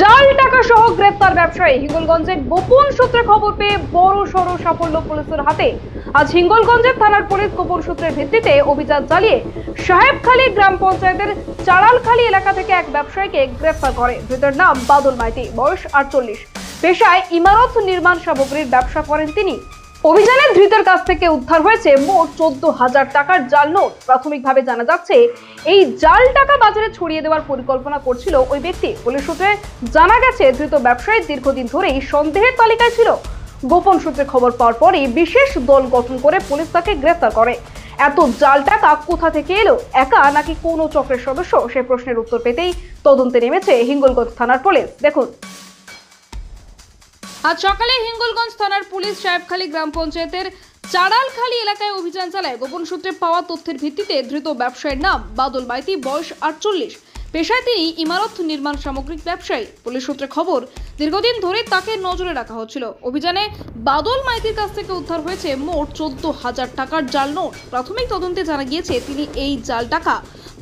জাল টাকা সহ গ্রেপ্তার ব্যবসায়ী। হিঙ্গলগঞ্জে গোপন সূত্রে খবর পেয়ে বড় সড় সাফল্য পুলিশের হাতে। আজ হিঙ্গলগঞ্জের থানার পুলিশ গোপন সূত্রের ভিত্তিতে অভিযান চালিয়ে সাহেবখালী গ্রাম পঞ্চায়েতের চাড়ালখালী এলাকা থেকে এক ব্যবসায়ীকে গ্রেপ্তার করে। ধৃতের নাম বাদল মাইতি, বয়স 48, পেশায় ইমারত নির্মাণ সামগ্রীর ব্যবসা করেন তিনি। অভিযানে ধৃতের কাছ থেকে উদ্ধার হয়েছে মোট 14,000 টাকার জাল নোট। প্রাথমিকভাবে জানা যাচ্ছে এই জাল টাকা বাজারে ছড়িয়ে দেওয়ার পরিকল্পনা করছিল ওই ব্যক্তি। পুলিশ সূত্রে জানা গেছে ধৃত ব্যবসায়ী দীর্ঘদিন ধরেই সন্দেহের তালিকায় ছিল। গোপন সূত্রে খবর পাওয়ার পরই বিশেষ দল গঠন করে পুলিশ তাকে গ্রেফতার করে। এত জাল টাকা কোথা থেকে এলো, একা নাকি কোনো চক্রের সদস্য, সে প্রশ্নের উত্তর পেতেই তদন্তে নেমেছে হিঙ্গলগঞ্জ থানার পুলিশ। দেখুন, আজ সকালে হিঙ্গলগঞ্জ থানার পুলিশ সাহেবখালী গ্রাম পঞ্চায়েতের চাড়ালখালী এলাকায় অভিযান চালায়। গোপন সূত্রে পাওয়া তথ্যের ভিত্তিতে ধৃত ব্যবসায়ীর নাম বাদল মাইতি, বয়স 48, পেশায় তিনি ইমারত নির্মাণ সামগ্রিক ব্যবসায়ী। পুলিশ সূত্রে খবর, দীর্ঘদিন ধরে তাকে নজরে রাখা হচ্ছিল। অভিযানে বাদল মাইতির কাছ থেকে উদ্ধার হয়েছে মোট 14,000 টাকার জাল নোট। প্রাথমিক তদন্তে জানা গিয়েছে তিনি এই জাল টাকা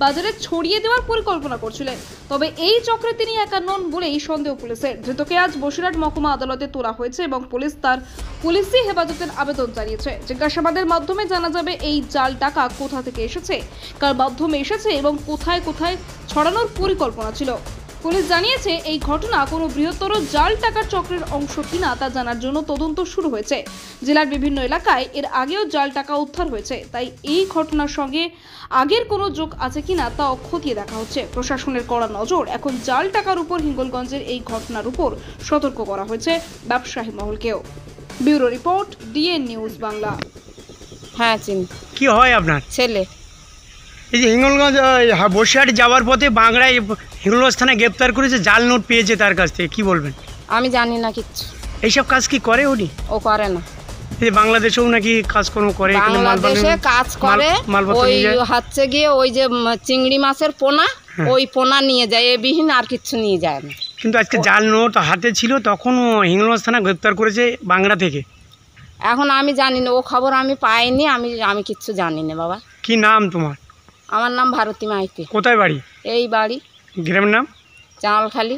বাজারে ছড়িয়ে দেওয়ার পরিকল্পনা করছিলেন। তবে এই চক্রে তিনি একা নন বলেই সন্দেহ পুলিশের। ধৃতকে আজ বসিরহাট মহকুমা আদালতে তোলা হয়েছে এবং পুলিশ তার পুলিশি হেফাজতের আবেদন জানিয়েছে। জিজ্ঞাসাবাদের মাধ্যমে জানা যাবে এই জাল টাকা কোথা থেকে এসেছে, কার মাধ্যমে এসেছে এবং কোথায় কোথায় ছড়ানোর পরিকল্পনা ছিল। পুলিশ জানিয়েছে এই ঘটনা কোনো বৃহত্তর জাল টাকার চক্রের অংশ কিনা তা জানার জন্য তদন্ত শুরু হয়েছে। জেলার বিভিন্ন এলাকায় এর আগেও জাল টাকা উদ্ধার হয়েছে, তাই এই ঘটনার সঙ্গে আগের কোনো যোগ আছে কিনা তা খতিয়ে দেখা হচ্ছে। প্রশাসনের কড়া নজর এখন জাল টাকার উপর। হিঙ্গলগঞ্জের এই ঘটনার উপর সতর্ক করা হয়েছে ব্যবসায়ী মহলকেও। Bureau report, D N news Bangla. হ্যাঁ চিনি। কি হয় আপনার ছেলে। এই যে হিঙ্গলগঞ্জ বসিরহাট যাওয়ার পথে বাংলায় হিঙ্গলগঞ্জ থানায় গ্রেপ্তার করেছে, জাল নোট পেয়েছে তার কাছ থেকে, কি বলবেন? আমি জানি না কিচ্ছু। এইসব কাজ কি করে উনি? ও করে না। এই যে বাংলাদেশেও নাকি কাজকর্ম করে, এখানে বাংলাদেশে কাজ করে। ওই হচ্ছে গিয়ে ওই যে চিংড়ি মাছের পোনা, ওই পোনা নিয়ে যায়, এ বিহীন আর কিচ্ছু নিয়ে যায় না। কিন্তু আজকে জাল নোট হাতে ছিল, তখন হিঙ্গলগঞ্জ থানা গ্রেপ্তার করেছে বাংলা থেকে। এখন আমি জানি না, ও খবর আমি পাইনি। আমি কিচ্ছু জানি না বাবা। কি নাম তোমার? আমার নাম ভারতী মাইতি। কোথায় বাড়ি? এই বাড়ি। গ্রামের নাম? চাড়ালখালী।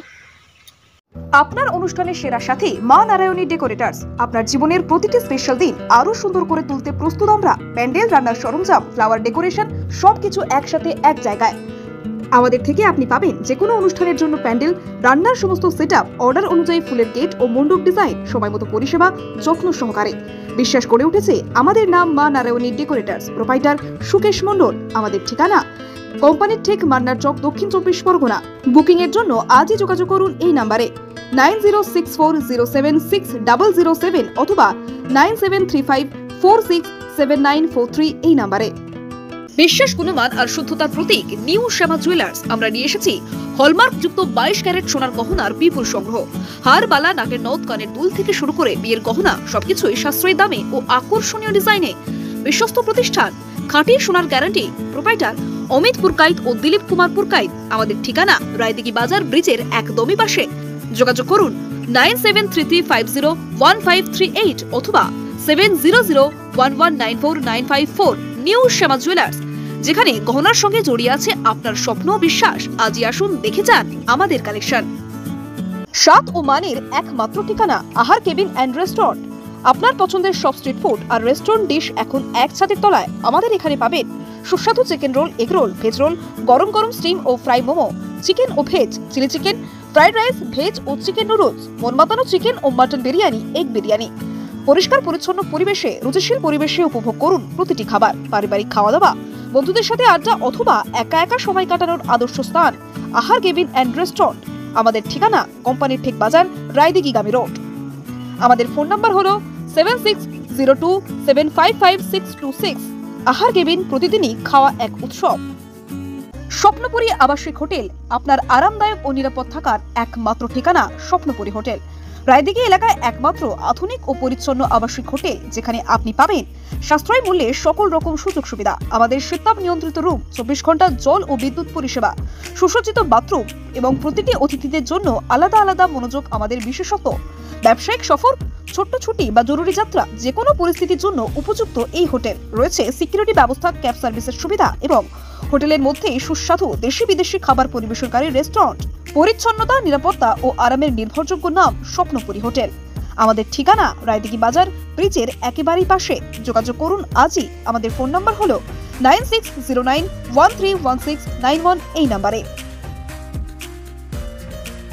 আপনার অনুষ্ঠানের সেরা সাথী মা নারায়ণী ডেকোরেটার্স। আপনার জীবনের প্রতিটি স্পেশাল দিন আরো সুন্দর করে তুলতে প্রস্তুত আমরা। প্যান্ডেল, রান্নার সরঞ্জাম, ফ্লাওয়ার ডেকোরেশন সবকিছু একসাথে এক জায়গায়। আমাদের থেকে আপনি পাবেন যে কোনো অনুষ্ঠানের জন্য প্যান্ডেল, রান্নার সমস্ত সেটআপ, অর্ডার অনুযায়ী ফুলের গেট ও মণ্ডপ ডিজাইন, সময় মতো পরিষেবা, যত্ন সহকারে। বিশ্বাস করে উঠেছে আমাদের নাম মা নারায়ণী ডেকোরেটার্স। প্রোপাইটার সুকেশ মণ্ডল। আমাদের ঠিকানা কোম্পানির ঠিক মান্নার চক, দক্ষিণ 24 পরগনা। বুকিং এর জন্য আজই যোগাযোগ করুন এই নাম্বারে 9064076007 অথবা 9735467943 এই নাম্বারে। বিশ্বাস, গুণমান আর শুদ্ধতার প্রতীক নিউ শ্যামা জুয়েলার্স। আমরা নিয়ে এসেছি হলমার্ক যুক্ত 22 ক্যারেট সোনার গহনার বিপুল সংগ্রহ। হার, বালা, নাকের নথ, কানের দুল থেকে শুরু করে বিয়ের গহনা সবকিছুই সাশ্রয়ী দামে ও আকর্ষণীয় ডিজাইনে। বিশ্বস্ত প্রতিষ্ঠান, খাঁটি সোনার গ্যারান্টি। প্রোপাইটার অমিত পুরকাইত ও দিলীপ কুমার পুরকাইত। আমাদের ঠিকানা রায়দিঘি বাজার ব্রিজের একদমই পাশে। যোগাযোগ করুন 9733501538 অথবা 7001194954। নিউ শ্যামা জুয়েলার্স, যেখানে গহনার সঙ্গে জড়িয়ে আছে আপনার স্বপ্ন ও বিশ্বাস। আজই আসুন, দেখে যান আমাদের কালেকশন। স্বাদ ও মানের একমাত্র ঠিকানা আহার কেবিন অ্যান্ড রেস্টুরেন্ট। আপনার পছন্দের সব স্ট্রিট ফুড আর রেস্টুরেন্ট ডিশ এখন এক ছাদের তলায়। আমাদের এখানে পাবেন সুস্বাদু chicken roll, egg roll, veg roll, গরম গরম স্টিম ও ফ্রাই মোমো, চিকেন ও veg, chili chicken, fried rice, veg ও চিকেন নুডলস, মন মাতানো চিকেন ও মাটন বিরিয়ানি, এগ বিরিয়ানি। পরিষ্কার পরিচ্ছন্ন পরিবেশে, রুচিশীল পরিবেশে উপভোগ করুন প্রতিটি খাবার। পারিবারিক খাওয়া দাওয়া, বন্ধুদের সাথে আড্ডা অথবা একা একা সময় কাটানোর আদর্শ স্থান আহার কেবিন অ্যান্ড রেস্টুরেন্ট। আমাদের ঠিকানা কোম্পানির ঠিক বাজার, রায়দিঘিগামী রোড। আমাদের ফোন নাম্বার হলো 7602755626। আহার কেবিন, প্রতিদিনই খাওয়া এক উৎসব। স্বপ্নপুরী আবাসিক হোটেল, আপনার আরামদায়ক ও নিরাপদ থাকার একমাত্র ঠিকানা স্বপ্নপুরী হোটেল। রায়দিঘি এলাকায় একমাত্র আধুনিক ও পরিচ্ছন্ন আবাসিক হোটেল, যেখানে আপনি পাবেন সাশ্রয়ী মূল্যে সকল রকম সুযোগ সুবিধা। আমাদের শীতাপ নিয়ন্ত্রিত রুম, 24 ঘন্টা জল ও বিদ্যুৎ পরিষেবা, সুসজ্জিত বাথরুম এবং প্রতিটি অতিথিদের জন্য আলাদা আলাদা মনোযোগ আমাদের বিশেষত্ব। ব্যবসায়িক সফর, ছোট্ট ছুটি বা জরুরি যাত্রা, যে কোনো পরিস্থিতির জন্য উপযুক্ত এই হোটেল। রয়েছে সিকিউরিটি ব্যবস্থা, ক্যাব সার্ভিসের সুবিধা এবং হোটেলের মধ্যেই সুস্বাদু দেশি বিদেশি খাবার পরিবেশনকারী রেস্টুরেন্ট। পরিচ্ছন্নতা, নিরাপত্তা ও আরামের নির্ভরযোগ্য নাম স্বপ্নপুরী হোটেল। আমাদের ঠিকানা রায়দিঘি বাজার ব্রিজের একেবারেই পাশে। যোগাযোগ করুন আজই। আমাদের ফোন নাম্বার হলো 9609131691 এই নাম্বারে।